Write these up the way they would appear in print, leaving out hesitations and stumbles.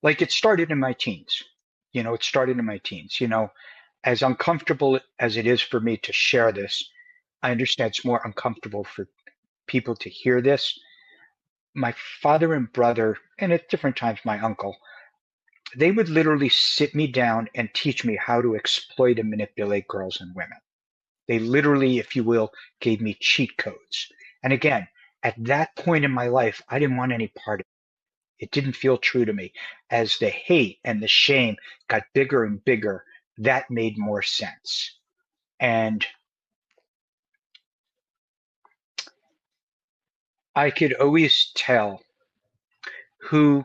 like it started in my teens. It started in my teens. As uncomfortable as it is for me to share this, I understand it's more uncomfortable for people to hear this. My father and brother, and at different times my uncle, they would literally sit me down and teach me how to exploit and manipulate girls and women. They literally, if you will, gave me cheat codes. And again, at that point in my life, I didn't want any part of it. It didn't feel true to me. As the hate and the shame got bigger and bigger, that made more sense. And I could always tell who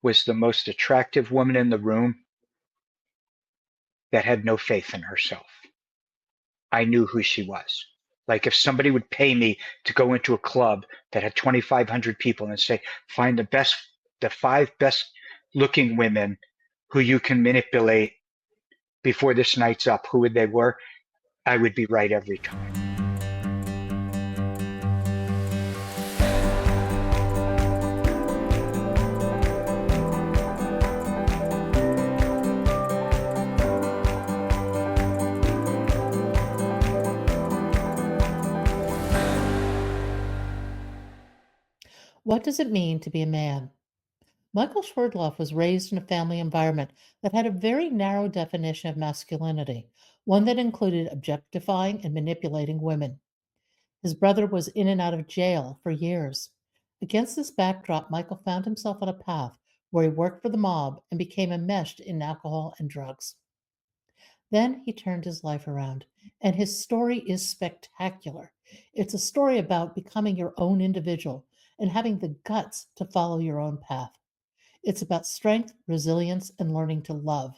was the most attractive woman in the room that had no faith in herself. I knew who she was. Like if somebody would pay me to go into a club that had 2,500 people and say, find the five best looking women who you can manipulate before this night's up, who they were, I would be right every time. What does it mean to be a man? Michael Swerdloff was raised in a family environment that had a very narrow definition of masculinity, one that included objectifying and manipulating women. His brother was in and out of jail for years. Against this backdrop, Michael found himself on a path where he worked for the mob and became enmeshed in alcohol and drugs. Then he turned his life around, and his story is spectacular. It's a story about becoming your own individual and having the guts to follow your own path. It's about strength, resilience, and learning to love.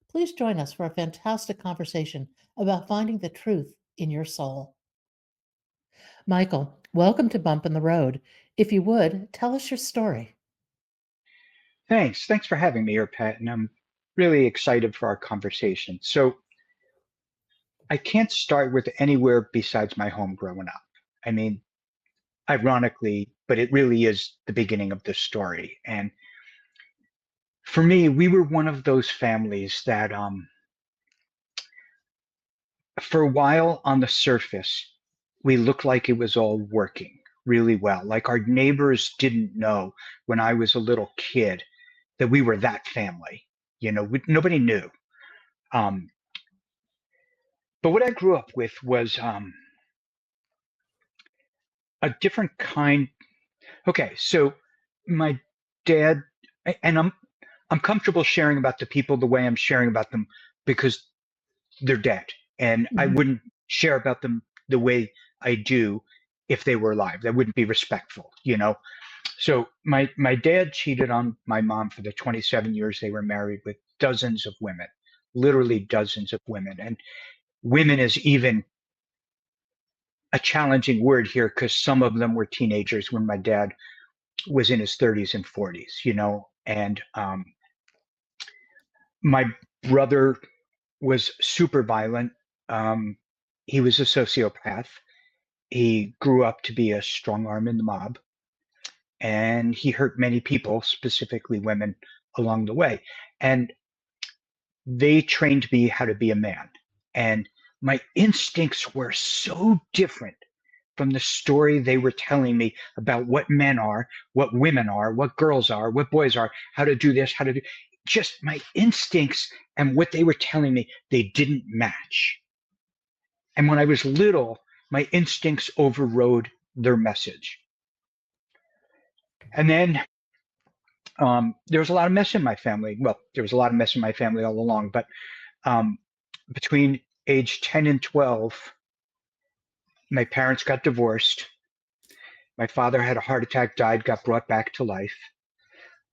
Please join us for a fantastic conversation about finding the truth in your soul. Michael, welcome to Bump in the Road. If you would, tell us your story. Thanks for having me here, Pat, and I'm really excited for our conversation. So I can't start with anywhere besides my home growing up. I mean, ironically, but it really is the beginning of the story. And for me, we were one of those families that for a while on the surface, we looked like it was all working really well. Like our neighbors didn't know when I was a little kid that we were that family. Nobody knew. Um, but what I grew up with was a different kind. Okay, so my dad, and I'm comfortable sharing about the people the way I'm sharing about them because they're dead, and I Mhm. wouldn't share about them the way I do if they were alive. That wouldn't be respectful. So my dad cheated on my mom for the 27 years they were married with dozens of women, literally dozens of women, and women is even a challenging word here because some of them were teenagers when my dad was in his 30s and 40s. And my brother was super violent. Um, he was a sociopath. He grew up to be a strong arm in the mob, and he hurt many people, specifically women, along the way. And they trained me how to be a man. And my instincts were so different from the story they were telling me about what men are, what women are, what girls are, what boys are, how to do this, how to do just my instincts and what they were telling me, they didn't match. And when I was little, my instincts overrode their message. And then there was a lot of mess in my family. Well, there was a lot of mess in my family all along, but um, between age 10 and 12, my parents got divorced. My father had a heart attack, died, got brought back to life.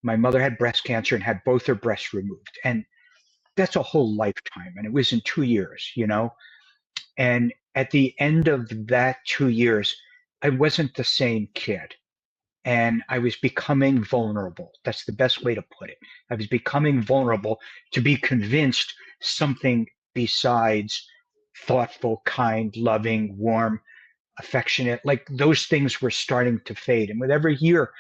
My mother had breast cancer and had both her breasts removed. And that's a whole lifetime. And it was in 2 years. And at the end of that 2 years, I wasn't the same kid. And I was becoming vulnerable. That's the best way to put it. I was becoming vulnerable to be convinced something besides thoughtful, kind, loving, warm, affectionate, like those things were starting to fade. And with every year,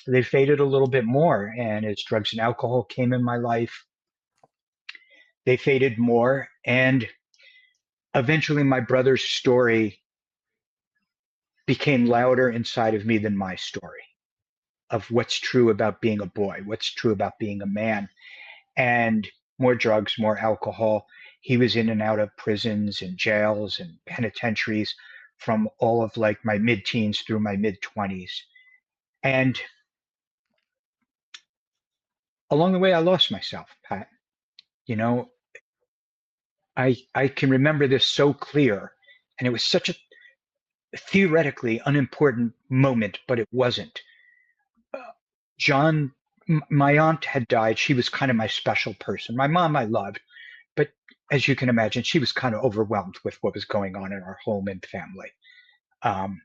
they faded a little bit more. And as drugs and alcohol came in my life, they faded more. And eventually, my brother's story became louder inside of me than my story of what's true about being a boy, what's true about being a man. And more drugs, more alcohol. He was in and out of prisons and jails and penitentiaries from all of like my mid teens through my mid 20s. And along the way, I lost myself, Pat. You know, I can remember this so clear. And it was such a theoretically unimportant moment, but it wasn't. Uh, John, my aunt had died. She was kind of my special person. My mom I loved, but as you can imagine, she was kind of overwhelmed with what was going on in our home and family. Um,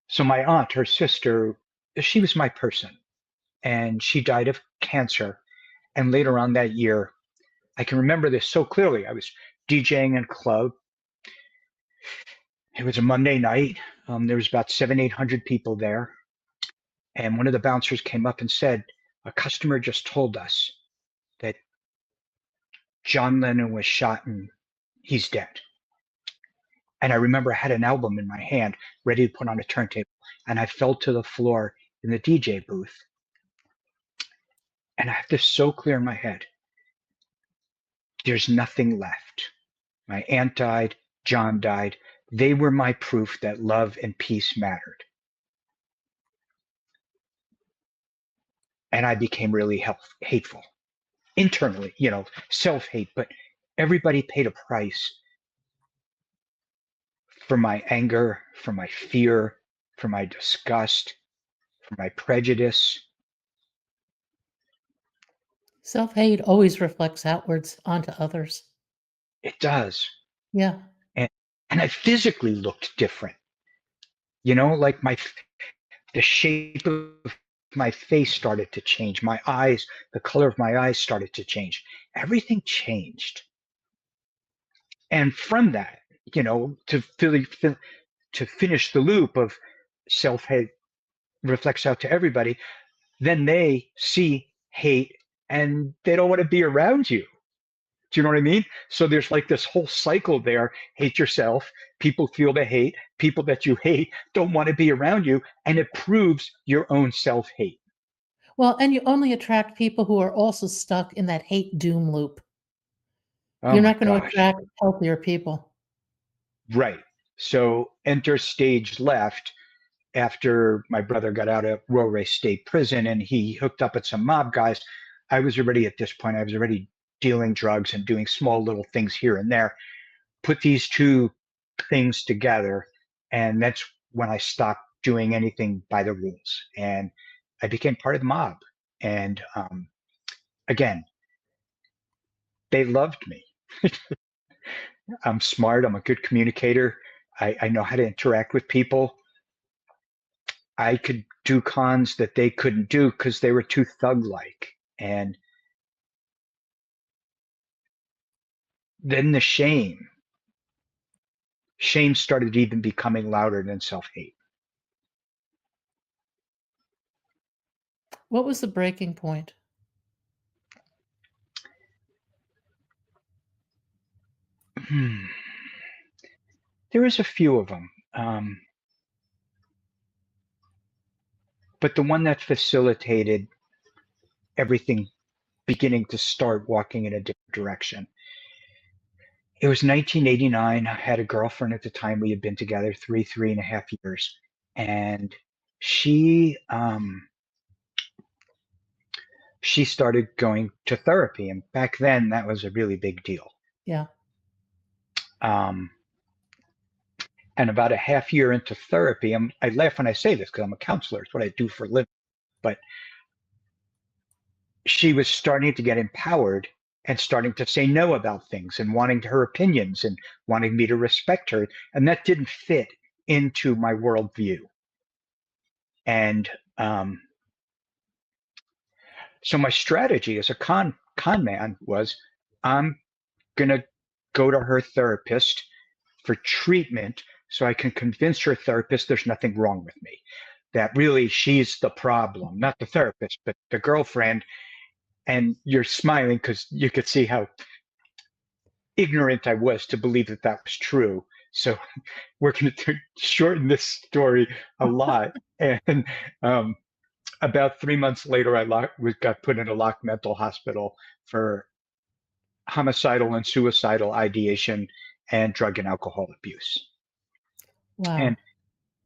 so my aunt, her sister, she was my person, and she died of cancer. And later on that year, I can remember this so clearly. I was DJing in a club. It was a Monday night. There was about 800 people there. And one of the bouncers came up and said, a customer just told us that John Lennon was shot and he's dead. And I remember I had an album in my hand ready to put on a turntable. And I fell to the floor in the DJ booth. And I have this so clear in my head. There's nothing left. My aunt died. John died. They were my proof that love and peace mattered. And I became really hateful internally, self-hate, but everybody paid a price for my anger, for my fear, for my disgust, for my prejudice. Self-hate always reflects outwards onto others. It does. Yeah. And, and I physically looked different, like the shape of my face started to change. My eyes, the color of my eyes started to change. Everything changed. And from that, to finish the loop of self-hate reflects out to everybody, then they see hate and they don't want to be around you. Do you know what I mean? So there's like this whole cycle there. Hate yourself. People feel the hate. People that you hate don't want to be around you. And it proves your own self-hate. Well, and you only attract people who are also stuck in that hate doom loop. Oh You're my not going to gosh. attract healthier people. Right. So enter stage left after my brother got out of Roe State Prison and he hooked up with some mob guys. I was already at this point, I was already dealing drugs and doing small little things here and there. Put these two things together, and that's when I stopped doing anything by the rules. And I became part of the mob. And again, they loved me. I'm smart, I'm a good communicator, I know how to interact with people. I could do cons that they couldn't do because they were too thug like. And then the shame started even becoming louder than self hate. What was the breaking point? There was a few of them, but the one that facilitated everything beginning to start walking in a different direction. It was 1989. I had a girlfriend at the time. We had been together three and a half years, and she she started going to therapy, and back then that was a really big deal. Yeah. Um, and about a half year into therapy, I laugh when I say this because I'm a counselor. It's what I do for a living. But she was starting to get empowered and starting to say no about things and wanting her opinions and wanting me to respect her. And that didn't fit into my worldview. And so my strategy as a con man was I'm going to go to her therapist for treatment so I can convince her therapist there's nothing wrong with me. that really she's the problem, not the therapist, but the girlfriend. And you're smiling because you could see how ignorant I was to believe that that was true. So we're going to shorten this story a lot. And um, about 3 months later, we got put in a locked mental hospital for homicidal and suicidal ideation and drug and alcohol abuse. And Wow.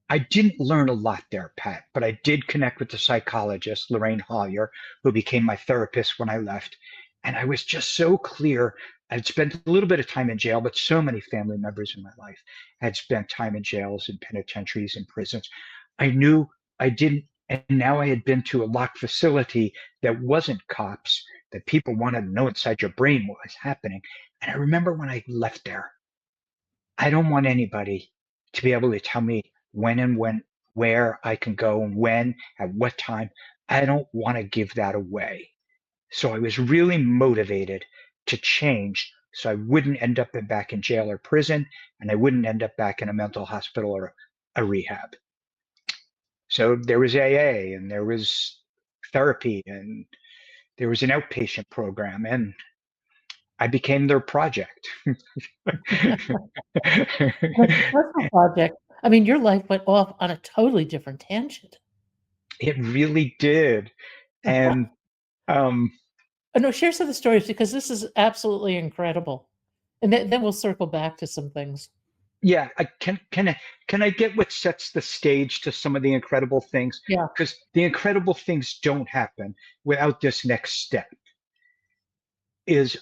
I didn't learn a lot there, Pat, but I did connect with the psychologist, Lorraine Hollier, who became my therapist when I left. And I was just so clear. I'd spent a little bit of time in jail, but so many family members in my life had spent time in jails and penitentiaries and prisons. I knew I didn't, and now I had been to a locked facility that wasn't cops, that people wanted to know inside your brain what was happening. And I remember when I left there, I don't want anybody to be able to tell me where I can go and when, at what time. I don't want to give that away. So I was really motivated to change so I wouldn't end up back in jail or prison, and I wouldn't end up back in a mental hospital or a rehab. So there was AA, and there was therapy, and there was an outpatient program, and I became their project. That's a personal project. I mean, your life went off on a totally different tangent. It really did. And um, Oh, no, share some of the stories because this is absolutely incredible. And then we'll circle back to some things. yeah, can I get what sets the stage to some of the incredible things? Yeah. Because the incredible things don't happen without this next step. Is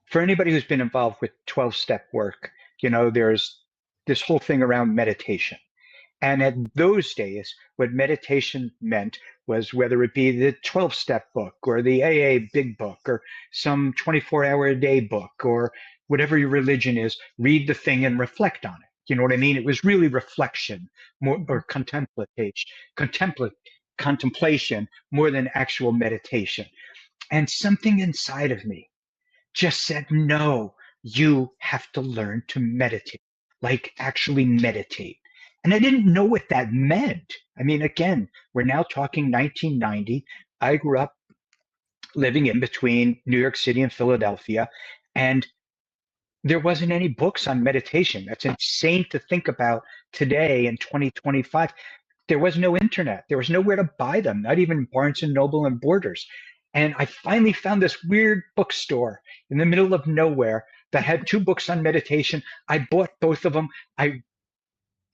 For anybody who's been involved with 12-step work, there's this whole thing around meditation. And at those days, what meditation meant was whether it be the 12-step book or the AA big book or some 24-hour a day book or whatever your religion is, read the thing and reflect on it. You know what I mean? It was really reflection more or contemplation more than actual meditation. And something inside of me just said, no, you have to learn to meditate, like actually meditate. And I didn't know what that meant. I mean, again, we're now talking 1990. I grew up living in between New York City and Philadelphia, and there wasn't any books on meditation. That's insane to think about today in 2025. There was no internet. There was nowhere to buy them, not even Barnes and Noble and Borders. And I finally found this weird bookstore in the middle of nowhere that had two books on meditation. I bought both of them. I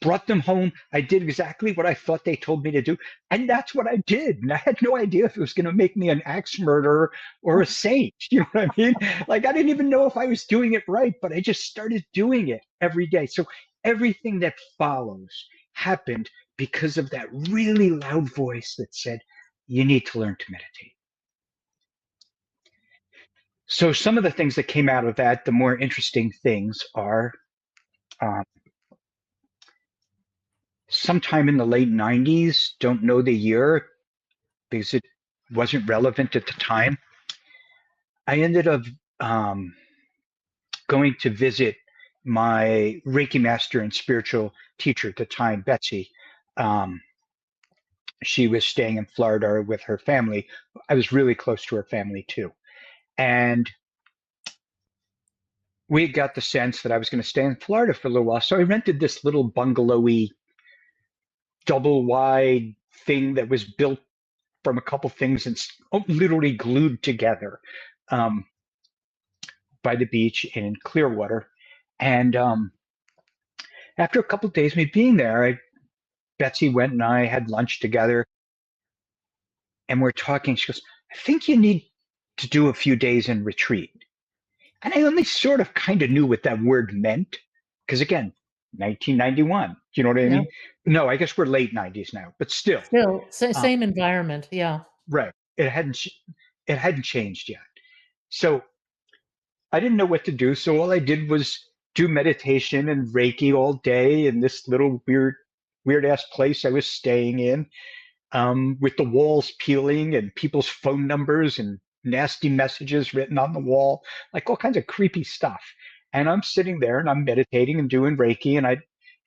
brought them home. I did exactly what I thought they told me to do. And that's what I did. And I had no idea if it was going to make me an axe murderer or a saint. You know what I mean? Like, I didn't even know if I was doing it right, but I just started doing it every day. So everything that follows happened because of that really loud voice that said, you need to learn to meditate. So some of the things that came out of that, the more interesting things are um, sometime in the late 90s, don't know the year because it wasn't relevant at the time. I ended up um, going to visit my Reiki master and spiritual teacher at the time, Betsy. Um, she was staying in Florida with her family. I was really close to her family too. And we got the sense that I was going to stay in Florida for a little while. So I rented this little bungalowy, double wide thing that was built from a couple things and literally glued together um, by the beach in Clearwater. And after a couple of days of me being there, Betsy went and I had lunch together and we're talking. She goes, I think you need to do a few days in retreat. And I only sort of kind of knew what that word meant. Because again, 1991, you know what I Yeah. mean? No, I guess we're late 90s now, but still, Still, um, same environment. Yeah. right. It hadn't changed yet. So I didn't know what to do. So all I did was do meditation and Reiki all day in this little weird ass place I was staying in, with the walls peeling and people's phone numbers and nasty messages written on the wall, like all kinds of creepy stuff. And I'm sitting there and I'm meditating and doing Reiki, and I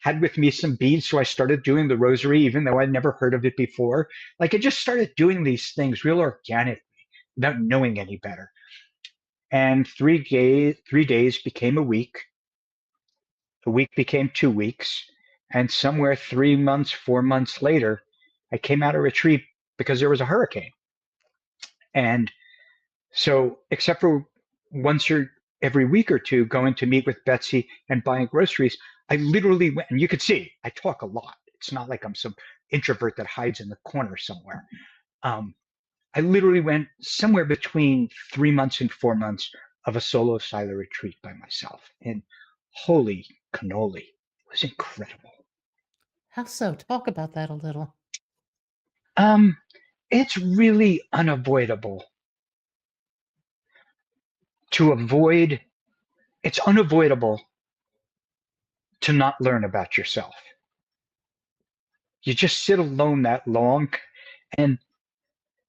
had with me some beads. So I started doing the rosary, even though I'd never heard of it before. Like I just started doing these things real organically without knowing any better. And 3 days became a week became 2 weeks, and somewhere 3 months, 4 months later, I came out of retreat because there was a hurricane. And so, except for once or every week or two going to meet with Betsy and buying groceries, I literally went, and you could see I talk a lot. It's not like I'm some introvert that hides in the corner somewhere. Um, I literally went somewhere between 3 months and 4 months of a solo silent retreat by myself. And holy cannoli, it was incredible. How so? Talk about that a little. Um, it's really unavoidable to avoid, it's unavoidable to not learn about yourself. You just sit alone that long, and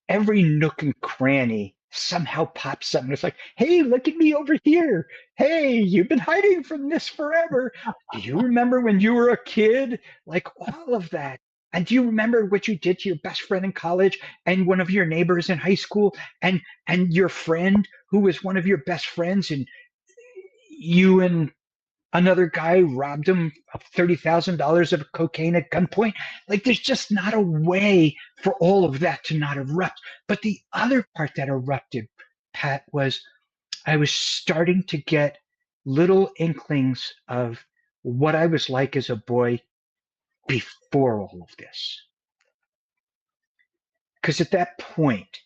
every nook and cranny somehow pops up and it's like, hey, look at me over here. Hey, you've been hiding from this forever. Do you remember when you were a kid? Like all of that. And do you remember what you did to your best friend in college and one of your neighbors in high school and your friend who was one of your best friends, and you and another guy robbed him of $30,000 of cocaine at gunpoint? Like, there's just not a way for all of that to not erupt. But the other part that erupted, Pat, was I was starting to get little inklings of what I was like as a boy before all of this. Because at that point,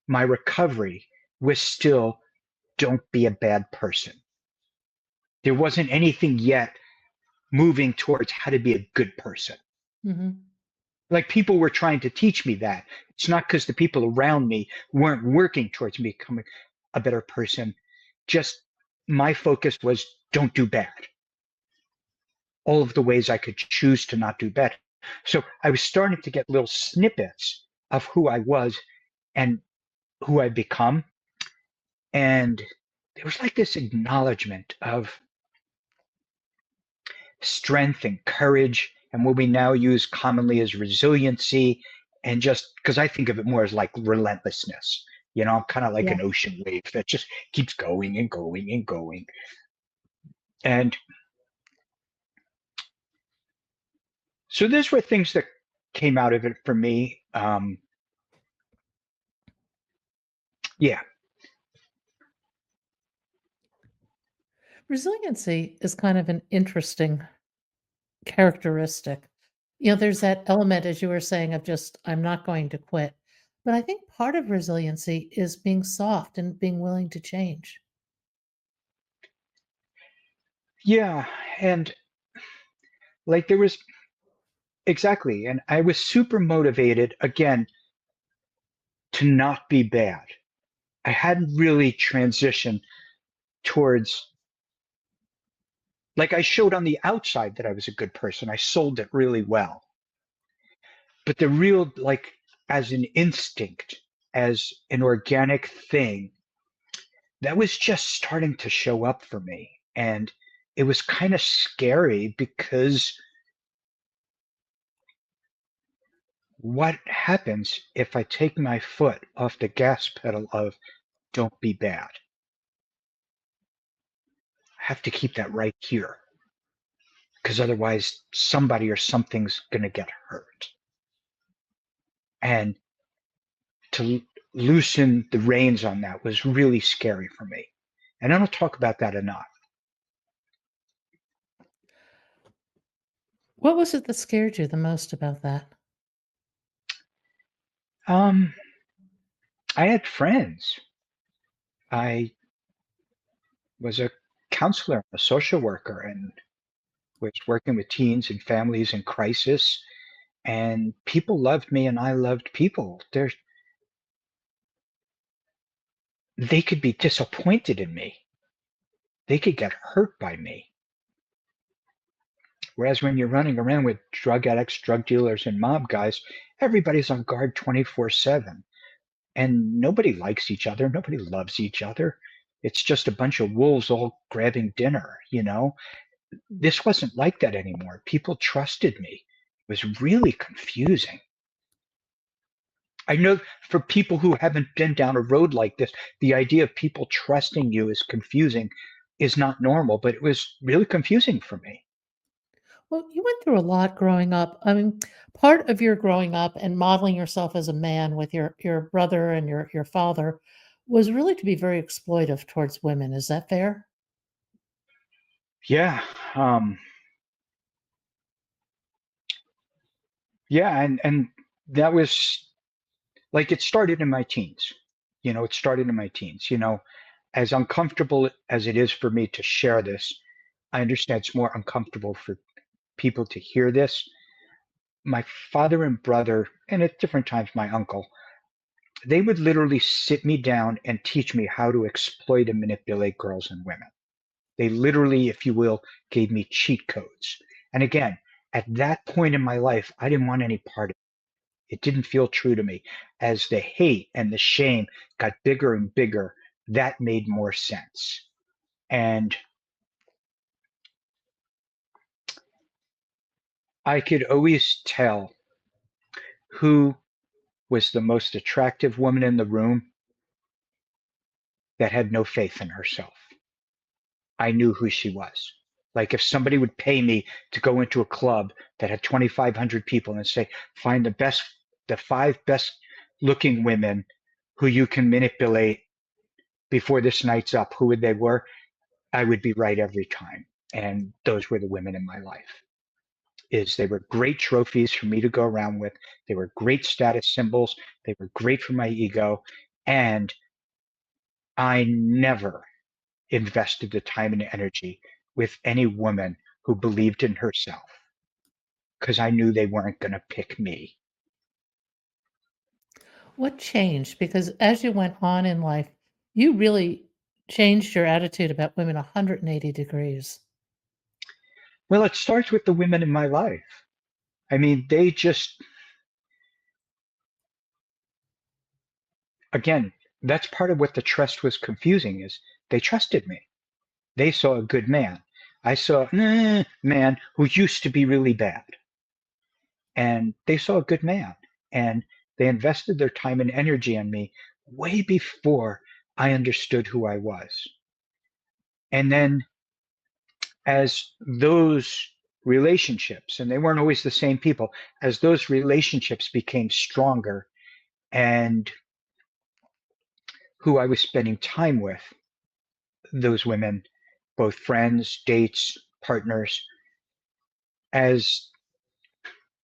my recovery was still don't be a bad person. There wasn't anything yet moving towards how to be a good person. Mm-hmm. Like people were trying to teach me that. It's not because the people around me weren't working towards me becoming a better person. Just my focus was don't do bad. All of the ways I could choose to not do bad. So I was starting to get little snippets of who I was and who I'd become. And there was like this acknowledgement of strength and courage, and what we now use commonly as resiliency. And just because I think of it more as like relentlessness, kind of like Yeah. an ocean wave that just keeps going and going and going. And so those were things that came out of it for me. Yeah. Resiliency is kind of an interesting characteristic. There's that element, as you were saying, of just, I'm not going to quit. But I think part of resiliency is being soft and being willing to change. Yeah. And like there was exactly, and I was super motivated again to not be bad. I hadn't really transitioned towards, like, I showed on the outside that I was a good person. I sold it really well. But the real, like, as an instinct, as an organic thing, that was just starting to show up for me. And it was kind of scary because what happens if I take my foot off the gas pedal of don't be bad? I have to keep that right here because otherwise somebody or something's going to get hurt. And to loosen the reins on that was really scary for me. And I don't talk about that enough. What was it that scared you the most about that? Um, I had friends. I was a counselor, a social worker, and was working with teens and families in crisis. And people loved me, and I loved people. They could be disappointed in me. They could get hurt by me. Whereas when you're running around with drug addicts, drug dealers, and mob guys, everybody's on guard 24/7. And nobody likes each other. Nobody loves each other. It's just a bunch of wolves all grabbing dinner. this wasn't like that anymore. People trusted me. It was really confusing. I know for people who haven't been down a road like this, the idea of people trusting you is confusing, is not normal, but it was really confusing for me. Well, you went through a lot growing up. I mean, part of your growing up and modeling yourself as a man with your brother and your father was really to be very exploitive towards women. Is that fair? Yeah. Um, yeah. And that was like, it started in my teens. It started in my teens. As uncomfortable as it is for me to share this, I understand it's more uncomfortable for people to hear this. My father and brother, and at different times my uncle, they would literally sit me down and teach me how to exploit and manipulate girls and women. They literally, if you will, gave me cheat codes. And again, at that point in my life, I didn't want any part of it. It didn't feel true to me. As the hate and the shame got bigger and bigger, that made more sense. And I could always tell who was the most attractive woman in the room that had no faith in herself. I knew who she was. Like if somebody would pay me to go into a club that had 2,500 people and say, find the five best looking women who you can manipulate before this night's up, who they were, I would be right every time. And those were the women in my life. They were great trophies for me to go around with. They were great status symbols. They were great for my ego. And I never invested the time and energy with any woman who believed in herself because I knew they weren't going to pick me. What changed? Because as you went on in life, you really changed your attitude about women 180 degrees. Well, it starts with the women in my life. I mean, they just, again, that's part of what the trust was confusing is they trusted me. They saw a good man. I saw a man who used to be really bad. And they saw a good man. And they invested their time and energy on me way before I understood who I was. And then as those relationships, and they weren't always the same people, as those relationships became stronger and who I was spending time with, those women, both friends, dates, partners, as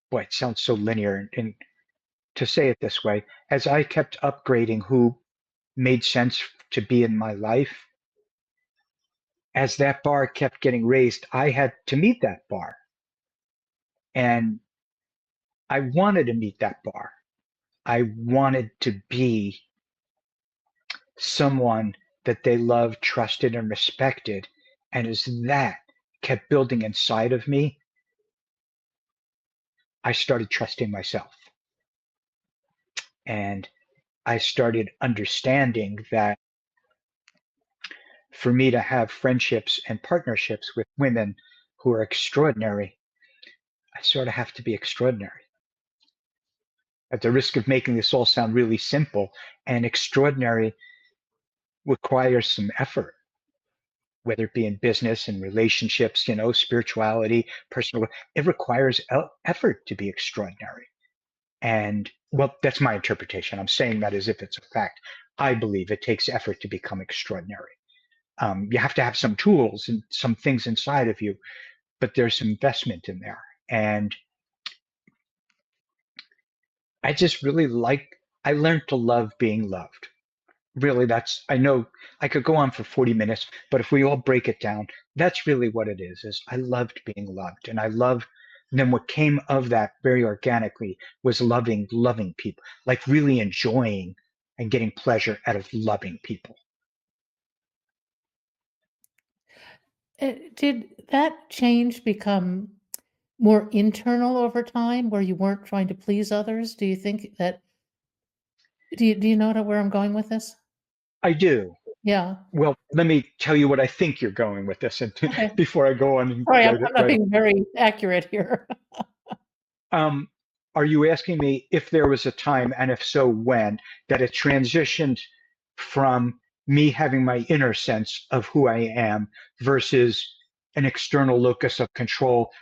boy, it sounds so linear and to say it this way, as I kept upgrading who made sense to be in my life, as that bar kept getting raised, I had to meet that bar. And I wanted to meet that bar. I wanted to be someone that they loved, trusted, and respected. And as that kept building inside of me, I started trusting myself. And I started understanding that for me to have friendships and partnerships with women who are extraordinary, I sort of have to be extraordinary. At the risk of making this all sound really simple, and extraordinary requires some effort, whether it be in business and relationships, spirituality, personal, it requires effort to be extraordinary. And well, that's my interpretation. I'm saying that as if it's a fact. I believe it takes effort to become extraordinary. You have to have some tools and some things inside of you, but there's some investment in there. And I just really I learned to love being loved. Really, I know I could go on for 40 minutes, but if we all break it down, that's really what it is I loved being loved. And then what came of that very organically was loving people, like really enjoying and getting pleasure out of loving people. Did that change become more internal over time where you weren't trying to please others? Do you know where I'm going with this? I do. Yeah. Well, let me tell you what I think you're going with this, and Okay. before I go on and Sorry, I'm right, I'm not right. being very accurate here. Um, are you asking me if there was a time, and if so, when, that it transitioned from me having my inner sense of who I am versus an external locus of control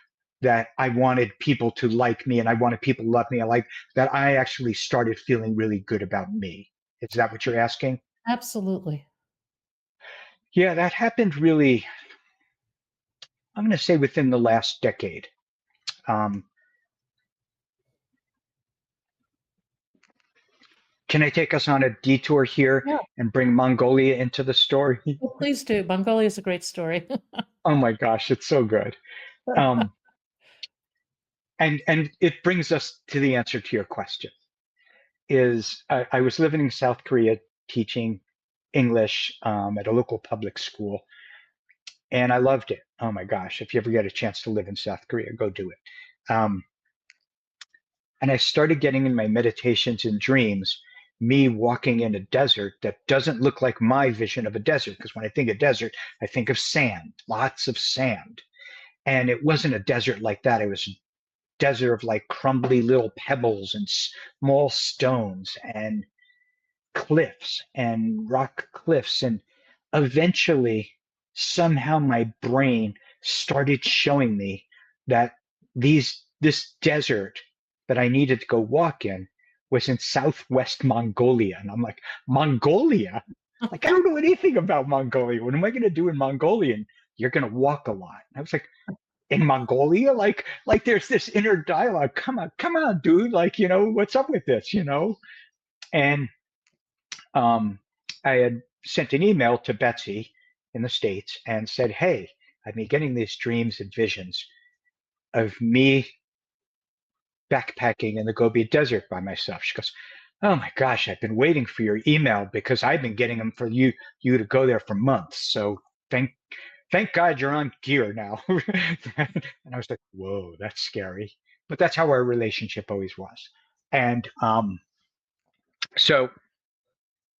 that I wanted people to like me and I wanted people to love me? I like that I actually started feeling really good about me. Is that what you're asking? Absolutely. Yeah, that happened really, I'm going to say within the last decade. Um, can I take us on a detour here Yeah. and bring Mongolia into the story? Well, please do. Mongolia is a great story. Oh my gosh, it's so good. Um, and it brings us to the answer to your question. Is I was living in South Korea teaching English at a local public school, and I loved it. Oh my gosh, if you ever get a chance to live in South Korea, go do it. Um, and I started getting in my meditations and dreams, me walking in a desert that doesn't look like my vision of a desert. Because when I think of desert, I think of sand, lots of sand. And it wasn't a desert like that. It was a desert of like crumbly little pebbles and small stones and cliffs and rock cliffs. And eventually, somehow my brain started showing me that this desert that I needed to go walk in was in southwest Mongolia. And I'm like, Mongolia? Like, I don't know anything about Mongolia. What am I going to do in Mongolia? And you're going to walk a lot. And I was like, in Mongolia? Like there's this inner dialogue. Come on, dude. Like, what's up with this, And um, I had sent an email to Betsy in the States and said, hey, I've been getting these dreams and visions of me backpacking in the Gobi Desert by myself. She goes, oh my gosh, I've been waiting for your email because I've been getting them for you to go there for months. So thank God you're on gear now. And I was like, whoa, that's scary. But that's how our relationship always was. And so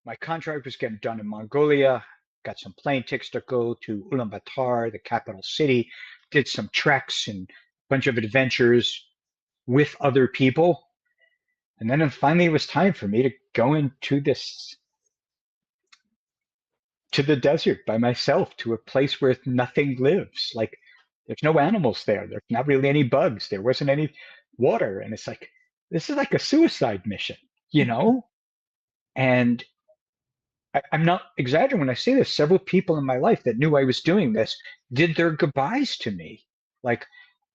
my contract was getting done in Mongolia, got some plane tickets to go to Ulaanbaatar, the capital city, did some treks and a bunch of adventures with other people. And then finally it was time for me to go into to the desert by myself, to a place where nothing lives. Like there's no animals there. There's not really any bugs. There wasn't any water. And it's like, this is like a suicide mission, you know? And I'm not exaggerating when I say this. Several people in my life that knew I was doing this did their goodbyes to me. Like,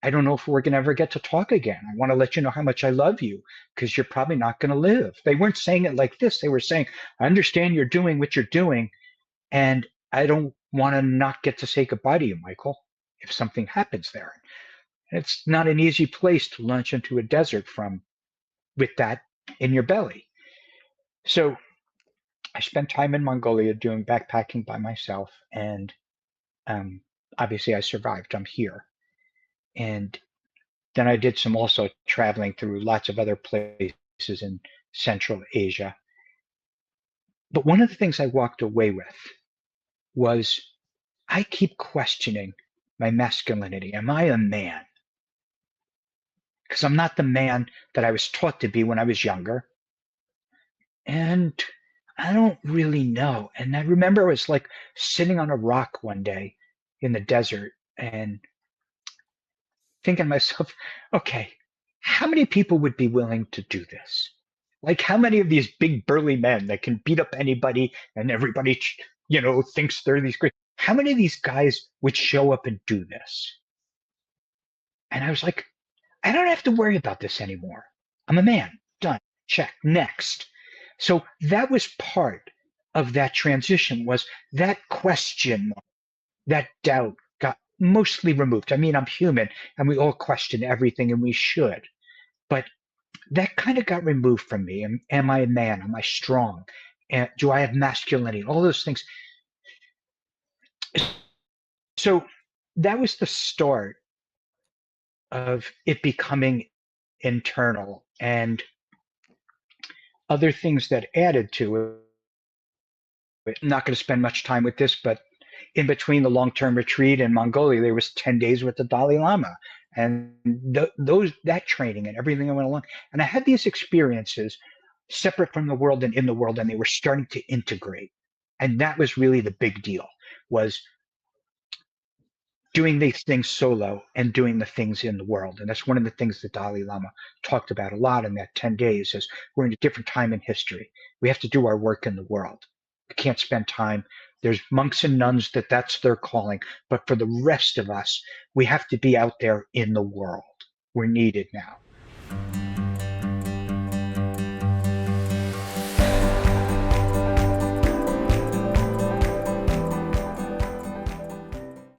I don't know if we're going to ever get to talk again. I want to let you know how much I love you because you're probably not going to live. They weren't saying it like this. They were saying, I understand you're doing what you're doing, and I don't want to not get to say goodbye to you, Michael, if something happens there. And it's not an easy place to launch into a desert from with that in your belly. So I spent time in Mongolia doing backpacking by myself, and um, obviously I survived. I'm here, and then I did some also traveling through lots of other places in Central Asia. But one of the things I walked away with was I keep questioning my masculinity. Am I a man? Because I'm not the man that I was taught to be when I was younger. And I don't really know. And I remember I was like sitting on a rock one day in the desert and thinking to myself, okay, how many people would be willing to do this? Like, how many of these big burly men that can beat up anybody and everybody, thinks they're these great? How many of these guys would show up and do this? And I was like, I don't have to worry about this anymore. I'm a man. Done. Check. Next. So that was part of that transition, was that question, that doubt got mostly removed. I mean, I'm human and we all question everything and we should. But that kind of got removed from me. Am I a man? Am I strong? Do I have masculinity? All those things. So that was the start of it becoming internal. And other things that added to I'm not going to spend much time with this, but in between the long-term retreat in Mongolia, there was 10 days with the Dalai Lama, and that training and everything that went along. And I had these experiences separate from the world and in the world, and they were starting to integrate. And that was really the big deal, was doing these things solo and doing the things in the world. And that's one of the things the Dalai Lama talked about a lot in that 10 days is we're in a different time in history. We have to do our work in the world. We can't spend time. There's monks and nuns that's their calling. But for the rest of us, we have to be out there in the world. We're needed now.